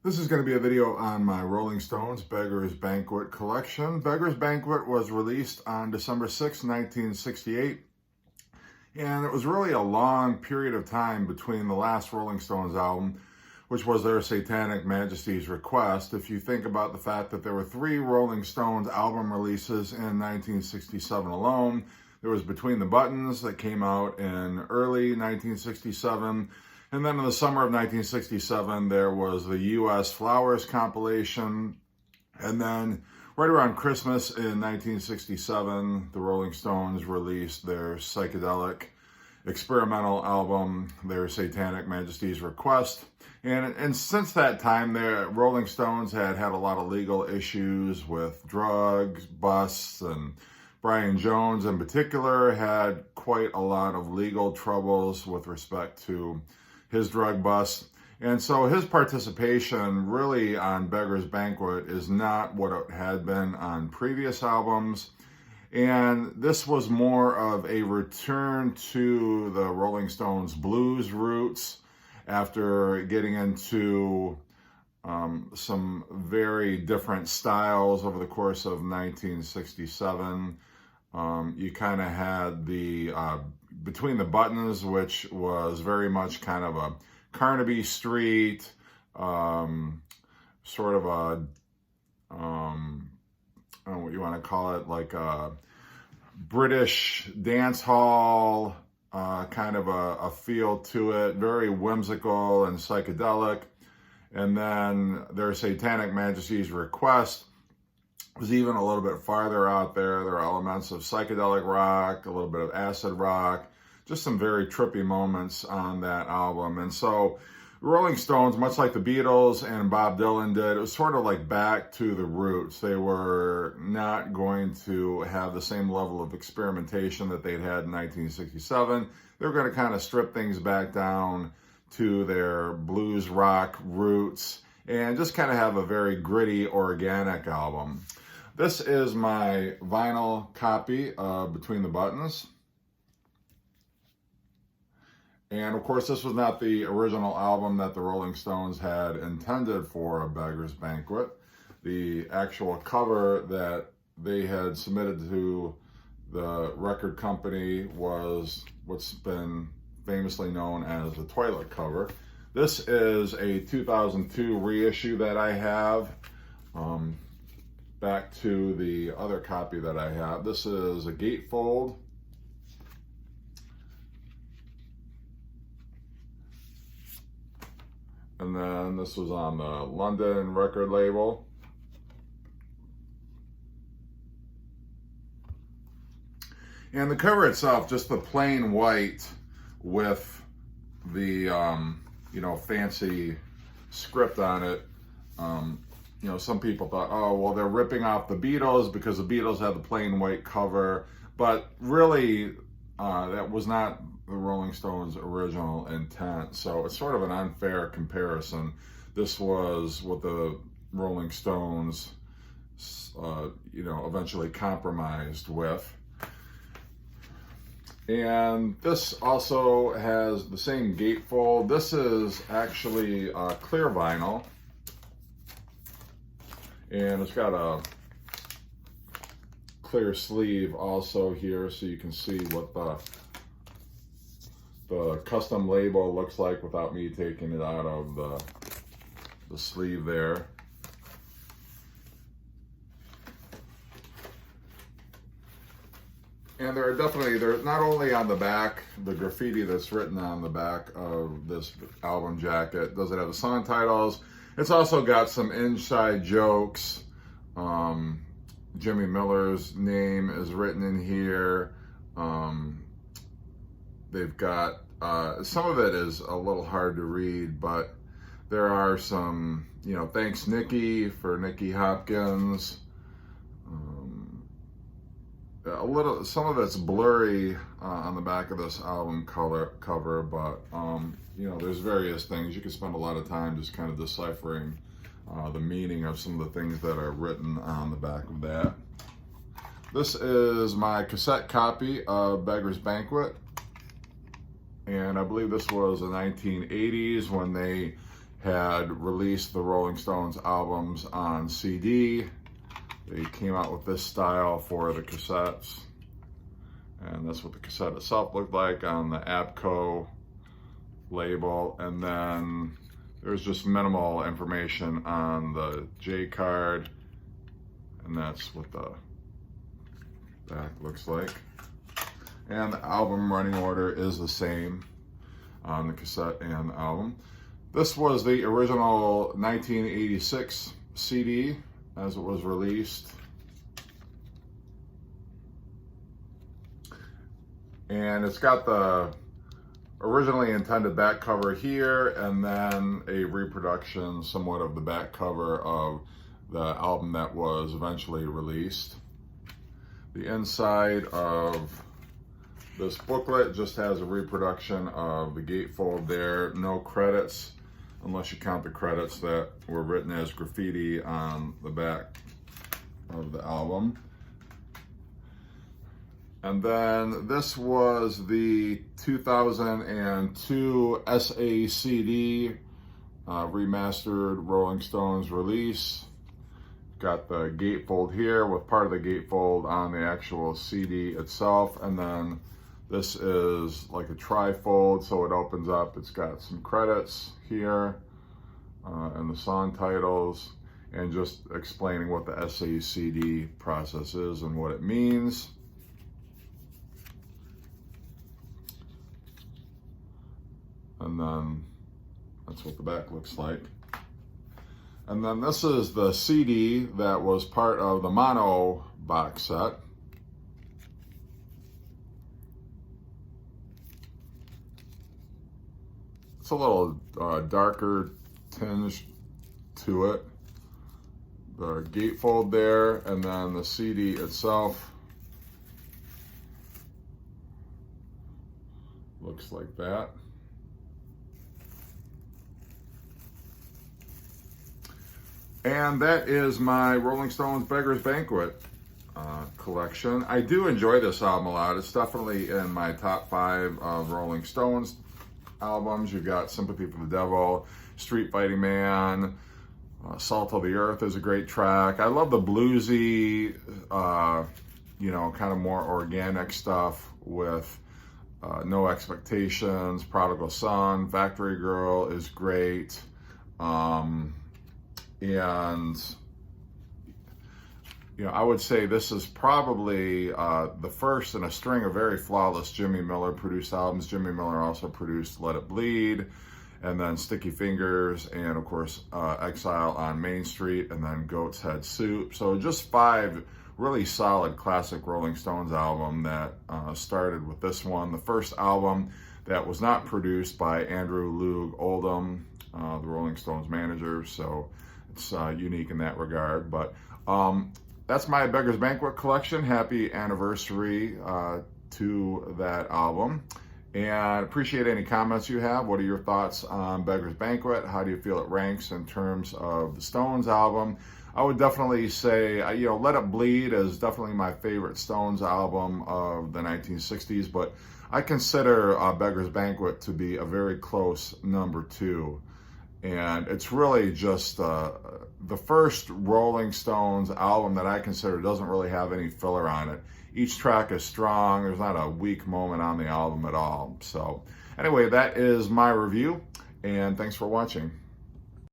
This is going to be a video on my Rolling Stones Beggars Banquet collection. Beggars Banquet was released on December 6, 1968, and it was really a long period of time between the last Rolling Stones album, which was their Satanic Majesty's Request. If you think about the fact that there were 3 Rolling Stones album releases in 1967 alone, there was Between the Buttons that came out in early 1967, and then in the summer of 1967, there was the U.S. Flowers compilation. And then right around Christmas in 1967, the Rolling Stones released their psychedelic experimental album, their Satanic Majesty's Request. And since that time, the Rolling Stones had a lot of legal issues with drugs, busts, and Brian Jones in particular had quite a lot of legal troubles with respect to his drug bust. And so his participation really on Beggars Banquet is not what it had been on previous albums. And this was more of a return to the Rolling Stones blues roots after getting into some very different styles over the course of 1967. You kind of had the Between the Buttons, which was very much kind of a Carnaby Street, sort of a, I don't know what you want to call it, like a British dance hall, kind of a feel to it, very whimsical and psychedelic. And then their Satanic Majesty's Request was even a little bit farther out there. There are elements of psychedelic rock, a little bit of acid rock, just some very trippy moments on that album. And so Rolling Stones, much like the Beatles and Bob Dylan did, it was sort of like back to the roots. They were not going to have the same level of experimentation that they'd had in 1967. They were going to kind of strip things back down to their blues rock roots and just kind of have a very gritty, organic album. This is my vinyl copy of Between the Buttons. And of course, this was not the original album that the Rolling Stones had intended for a Beggars Banquet. The actual cover that they had submitted to the record company was what's been famously known as the toilet cover. This is a 2002 reissue that I have. Back to the other copy that I have. This is a gatefold. And then this was on the London record label. And the cover itself, just the plain white with the, fancy script on it. Some people thought, oh, well, they're ripping off the Beatles because the Beatles had the plain white cover. But really, that was not the Rolling Stones' original intent. So it's sort of an unfair comparison. This was what the Rolling Stones, eventually compromised with. And this also has the same gatefold. This is actually clear vinyl. And it's got a clear sleeve also here, so you can see what the custom label looks like without me taking it out of the sleeve there. And there's not only on the back, the graffiti that's written on the back of this album jacket, does it have the song titles? It's also got some inside jokes. Jimmy Miller's name is written in here. They've got, some of it is a little hard to read, but there are some, thanks Nicky for Nicky Hopkins. Some of it's blurry on the back of this album cover, but there's various things. You can spend a lot of time just kind of deciphering the meaning of some of the things that are written on the back of that. This is my cassette copy of Beggars Banquet, and I believe this was the 1980s when they had released the Rolling Stones albums on CD. They came out with this style for the cassettes. And that's what the cassette itself looked like on the ABCO label. And then there's just minimal information on the J card. And that's what the back looks like. And the album running order is the same on the cassette and the album. This was the original 1986 CD as it was released. And it's got the originally intended back cover here, and then a reproduction somewhat of the back cover of the album that was eventually released. The inside of this booklet just has a reproduction of the gatefold there. No credits, unless you count the credits that were written as graffiti on the back of the album. And then this was the 2002 SACD remastered Rolling Stones release. Got the gatefold here with part of the gatefold on the actual CD itself. And then this is like a trifold, so it opens up. It's got some credits here and the song titles, and just explaining what the SACD process is and what it means. And then that's what the back looks like. And then this is the CD that was part of the mono box set. It's a little darker tinge to it. The gatefold there, and then the CD itself looks like that. And that is my Rolling Stones Beggars Banquet collection. I do enjoy this album a lot. It's definitely in my top 5 of Rolling Stones albums. You've got Sympathy for the Devil, Street Fighting Man, Salt of the Earth is a great track. I love the bluesy, kind of more organic stuff with No Expectations, Prodigal Son, Factory Girl is great. And, I would say this is probably the first in a string of very flawless Jimmy Miller produced albums. Jimmy Miller also produced Let It Bleed, and then Sticky Fingers, and of course Exile on Main Street, and then Goat's Head Soup. So just 5 really solid classic Rolling Stones album that started with this one. The first album that was not produced by Andrew Loog Oldham, the Rolling Stones manager. So it's unique in that regard. But that's my Beggars Banquet collection. Happy anniversary to that album. And appreciate any comments you have. What are your thoughts on Beggars Banquet? How do you feel it ranks in terms of the Stones album? I would definitely say, Let It Bleed is definitely my favorite Stones album of the 1960s, but I consider Beggars Banquet to be a very close number 2. And it's really just the first Rolling Stones album that I consider doesn't really have any filler on it. Each track is strong. There's not a weak moment on the album at all. So anyway, that is my review, and thanks for watching.